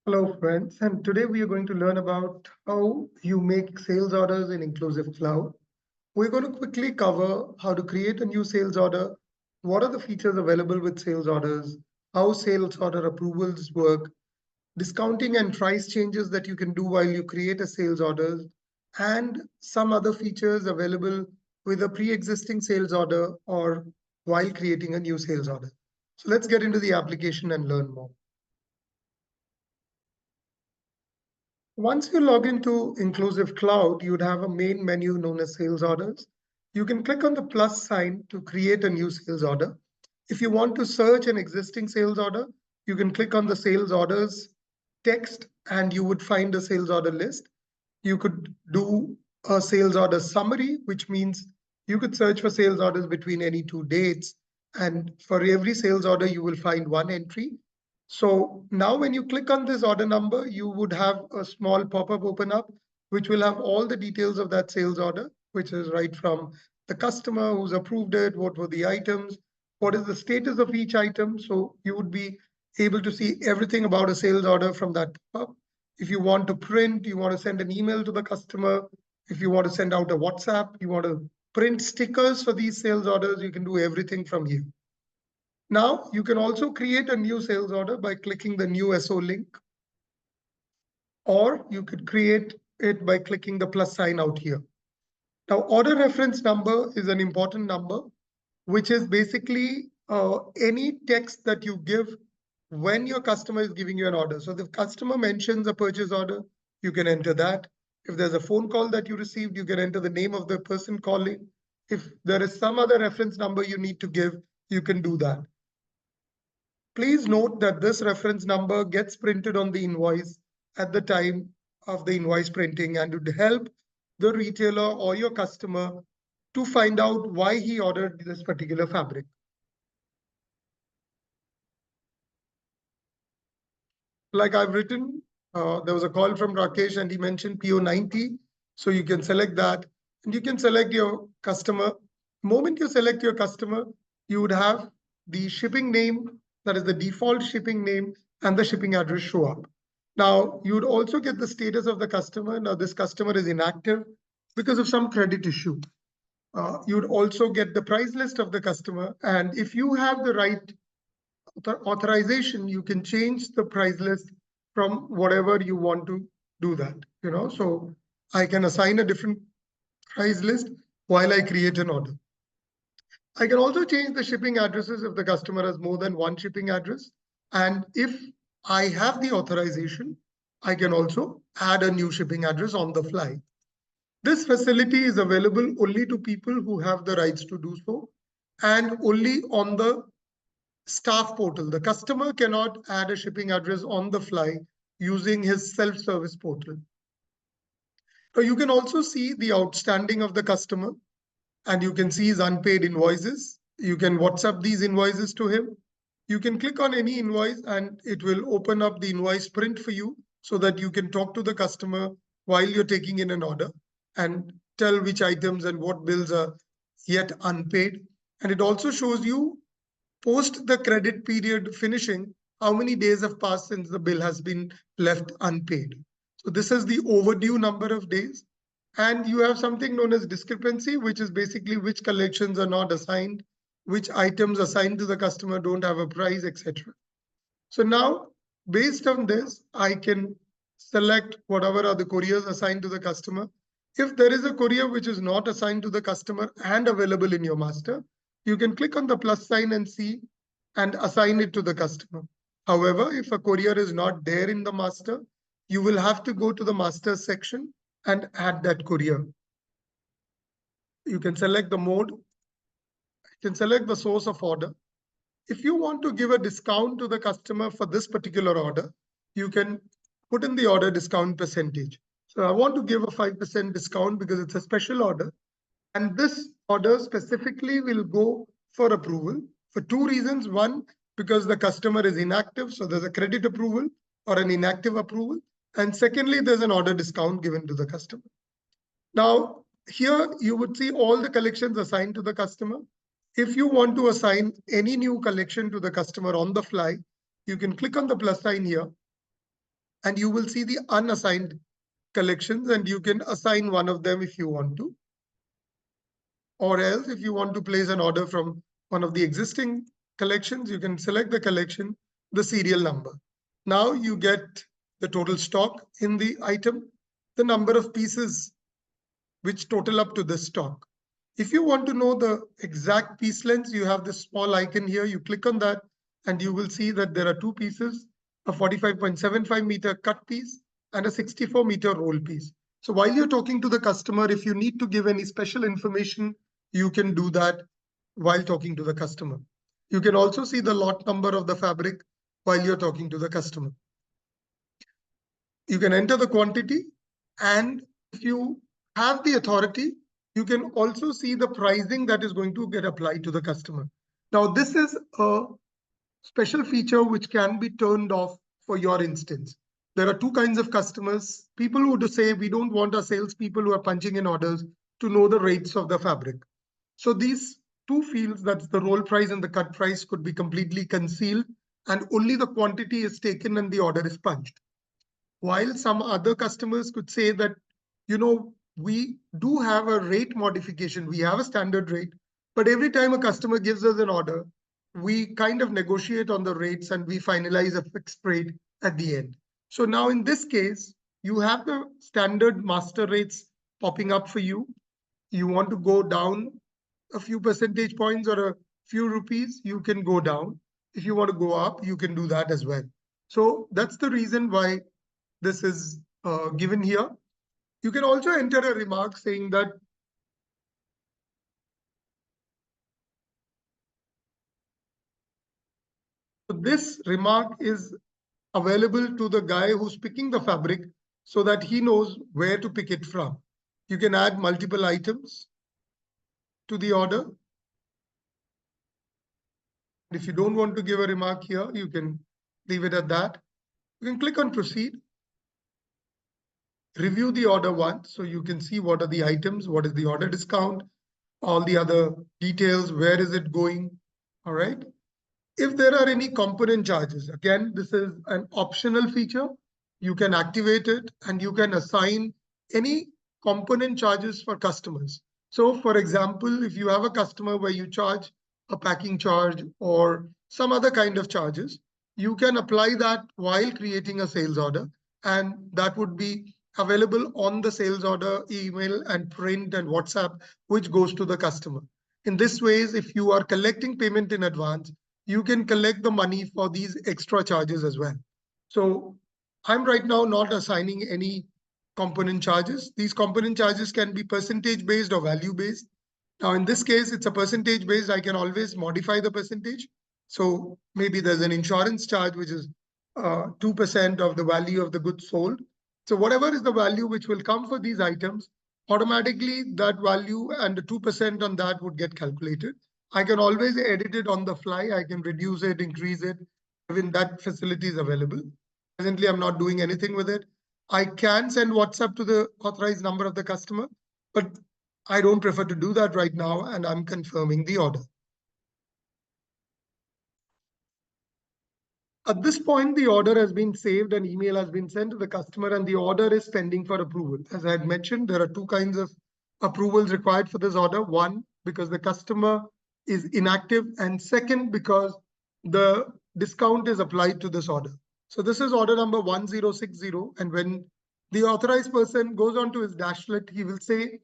Hello friends, and today we are going to learn about how you make sales orders in Incluziv Cloud. We're going to quickly cover how to create a new sales order, what are the features available with sales orders, how sales order approvals work, discounting and price changes that you can do while you create a sales order, and some other features available with a pre-existing sales order or while creating a new sales order. So let's get into the application and learn more. Once you log into Incluziv Cloud, you'd have a main menu known as sales orders. You can click on the plus sign to create a new sales order. If you want to search an existing sales order, you can click on the sales orders text and you would find a sales order list. You could do a sales order summary, which means you could search for sales orders between any two dates. And for every sales order, you will find one entry. So now when you click on this order number, you would have a small pop-up open up, which will have all the details of that sales order, which is right from the customer who's approved it, what were the items, what is the status of each item. So you would be able to see everything about a sales order from that pop-up. If you want to print, you want to send an email to the customer, if you want to send out a WhatsApp, you want to print stickers for these sales orders, you can do everything from here. Now, you can also create a new sales order by clicking the new SO link, or you could create it by clicking the plus sign out here. Now, order reference number is an important number, which is basically any text that you give when your customer is giving you an order. So the customer mentions a purchase order, you can enter that. If there's a phone call that you received, you can enter the name of the person calling. If there is some other reference number you need to give, you can do that. Please note that this reference number gets printed on the invoice at the time of the invoice printing and would help the retailer or your customer to find out why he ordered this particular fabric. Like I've written, there was a call from Rakesh and he mentioned PO90. So you can select that and you can select your customer. The moment you select your customer, you would have the shipping name, that is the default shipping name, and the shipping address show up. Now, you would also get the status of the customer. Now, this customer is inactive because of some credit issue. You would also get the price list of the customer. And if you have the right authorization, you can change the price list from whatever you want to do that. So I can assign a different price list while I create an order. I can also change the shipping addresses if the customer has more than one shipping address. And if I have the authorization, I can also add a new shipping address on the fly. This facility is available only to people who have the rights to do so and only on the staff portal. The customer cannot add a shipping address on the fly using his self-service portal. So you can also see the outstanding of the customer and you can see his unpaid invoices. You can WhatsApp these invoices to him. You can click on any invoice and it will open up the invoice print for you so that you can talk to the customer while you're taking in an order and tell which items and what bills are yet unpaid. And it also shows you post the credit period finishing, how many days have passed since the bill has been left unpaid. So this is the overdue number of days. And you have something known as discrepancy, which is basically which collections are not assigned, which items assigned to the customer don't have a price, etc. So now, based on this, I can select whatever are the couriers assigned to the customer. If there is a courier which is not assigned to the customer and available in your master, you can click on the plus sign and see and assign it to the customer. However, if a courier is not there in the master, you will have to go to the master section and add that courier. You can select the mode. You can select the source of order. If you want to give a discount to the customer for this particular order, you can put in the order discount percentage. So I want to give a 5% discount because it's a special order. And this order specifically will go for approval for two reasons. One, because the customer is inactive, so there's a credit approval or an inactive approval. And secondly, there's an order discount given to the customer. Now, here you would see all the collections assigned to the customer. If you want to assign any new collection to the customer on the fly, you can click on the plus sign here. and you will see the unassigned collections, and you can assign one of them if you want to. Or else, if you want to place an order from one of the existing collections, you can select the collection, the serial number. Now you get the total stock in the item, the number of pieces which total up to the stock. If you want to know the exact piece lengths, you have this small icon here. You click on that and you will see that there are two pieces, a 45.75 meter cut piece and a 64-meter roll piece. So while you're talking to the customer, if you need to give any special information, you can do that while talking to the customer. You can also see the lot number of the fabric while you're talking to the customer. You can enter the quantity, and if you have the authority, you can also see the pricing that is going to get applied to the customer. Now, this is a special feature which can be turned off for your instance. There are two kinds of customers, people who say we don't want our salespeople who are punching in orders to know the rates of the fabric. So these two fields, that's the roll price and the cut price, could be completely concealed, and only the quantity is taken and the order is punched. While some other customers could say that, we do have a rate modification, we have a standard rate, but every time a customer gives us an order, we kind of negotiate on the rates and we finalize a fixed rate at the end. So now in this case, you have the standard master rates popping up for you. You want to go down a few percentage points or a few rupees, you can go down. If you want to go up, you can do that as well. So that's the reason why this is given here. You can also enter a remark saying that this remark is available to the guy who's picking the fabric so that he knows where to pick it from. You can add multiple items to the order. If you don't want to give a remark here, you can leave it at that. You can click on proceed. Review the order once so you can see what are the items, what is the order discount, all the other details, where is it going, all right? If there are any component charges, again, this is an optional feature. You can activate it and you can assign any component charges for customers. So for example, if you have a customer where you charge a packing charge or some other kind of charges, you can apply that while creating a sales order, and that would be available on the sales order email and print and WhatsApp, which goes to the customer. In this ways, if you are collecting payment in advance, you can collect the money for these extra charges as well. So I'm right now not assigning any component charges. These component charges can be percentage based or value based. Now, in this case, it's a percentage based. I can always modify the percentage. So maybe there's an insurance charge, which is 2% of the value of the goods sold. So whatever is the value which will come for these items, automatically that value and the 2% on that would get calculated. I can always edit it on the fly. I can reduce it, increase it. Even that facility is available. Presently, I'm not doing anything with it. I can send WhatsApp to the authorized number of the customer, but I don't prefer to do that right now, and I'm confirming the order. At this point, the order has been saved, an email has been sent to the customer, and the order is pending for approval. As I had mentioned, there are two kinds of approvals required for this order. One, because the customer is inactive, and second, because the discount is applied to this order. So this is order number 1060. And when the authorized person goes on to his dashlet, he will say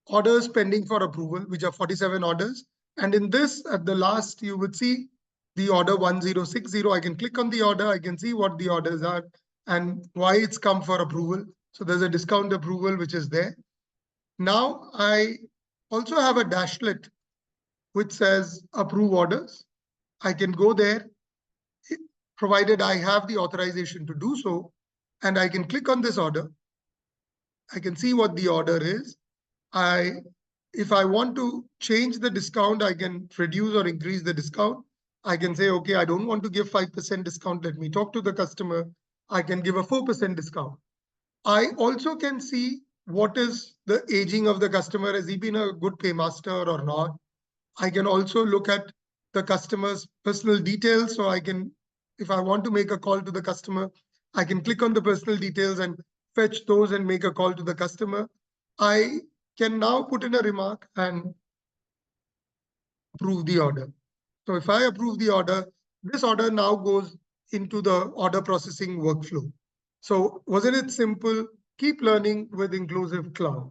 orders pending for approval, which are 47 orders. And in this, at the last, you would see the order 1060. I can click on the order. I can see what the orders are and why it's come for approval. So there's a discount approval, which is there. Now I also have a dashlet which says approve orders. I can go there, provided I have the authorization to do so, and I can click on this order. I can see what the order is. If I want to change the discount, I can reduce or increase the discount. I can say, okay, I don't want to give 5% discount. Let me talk to the customer. I can give a 4% discount. I also can see what is the aging of the customer. Has he been a good paymaster or not? I can also look at the customer's personal details. So I can, if I want to make a call to the customer, I can click on the personal details and fetch those and make a call to the customer. I can now put in a remark and approve the order. So if I approve the order, this order now goes into the order processing workflow. So wasn't it simple? Keep learning with Incluziv Cloud.